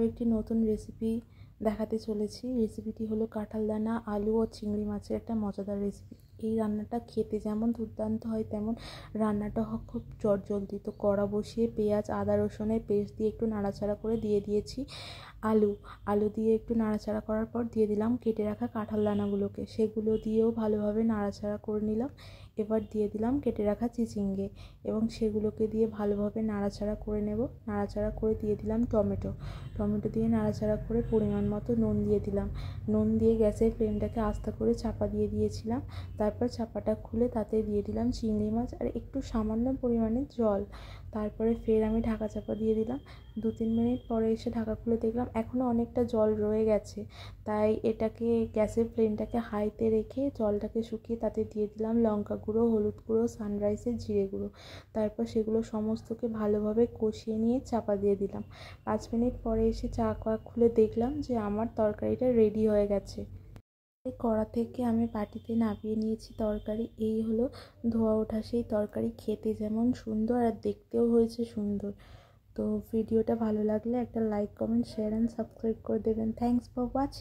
একটি নতুন রেসিপি দেখাতে চলেছি। রেসিপিটি হলো কাঁঠালদানা, আলু ও চিংড়ি মাছের একটা মজাদার রেসিপি। এই রান্নাটা খেতে যেমন দুর্দান্ত হয়, তেমন রান্নাটা হয় খুব চটজলদি। তো কড়া বসিয়ে পেঁয়াজ, আদা, রসুনের পেস্ট দিয়ে একটু নাড়াচাড়া করে দিয়ে দিয়েছি আলু দিয়ে একটু নাড়াচাড়া করার পর দিয়ে দিলাম কেটে রাখা কাঁঠালদানাগুলোকে। সেগুলো দিয়েও ভালোভাবে নাড়াচাড়া করে নিলাম। এবার দিয়ে দিলাম কেটে রাখা চিচিঙ্গে এবং সেগুলোকে দিয়ে ভালোভাবে নাড়াচাড়া করে নেব। নাড়াচাড়া করে দিয়ে দিলাম টমেটো দিয়ে নাড়াচাড়া করে পরিমাণ মতো নুন দিয়ে দিলাম। নুন দিয়ে গ্যাসের ফ্লেমটাকে আস্তে করে চাপা দিয়ে দিয়েছিলাম। তারপর চাপাটা খুলে তাতে দিয়ে দিলাম চিংড়ি মাছ আর একটু সামান্য পরিমাণে জল। তারপরে ফের আমি ঢাকা চাপা দিয়ে দিলাম। 2-3 মিনিট পরে এসে ঢাকা খুলে দেখলাম এখনও অনেকটা জল রয়ে গেছে। তাই এটাকে গ্যাসের ফ্লেমটাকে হাইতে রেখে জলটাকে শুকিয়ে তাতে দিয়ে দিলাম লঙ্কা গুঁড়ো, হলুদ গুঁড়ো, সানরাইসের জিরে গুঁড়ো। তারপর সেগুলো সমস্তকে ভালোভাবে কষিয়ে নিয়ে চাপা দিয়ে দিলাম। 5 মিনিট পরে এসে চাপা খুলে দেখলাম যে আমার তরকারিটা রেডি হয়ে গেছে। কড়া থেকে আমি বাটিতে নামিয়ে নিয়েছি তরকারি। এই হলো ধোয়া ওঠা সেই তরকারি। খেতে যেমন সুন্দর আর দেখতেও হয়েছে সুন্দর। তো ভিডিওটা ভালো লাগলে একটা like, comment, share and subscribe করে দেবেন। Thanks for watching.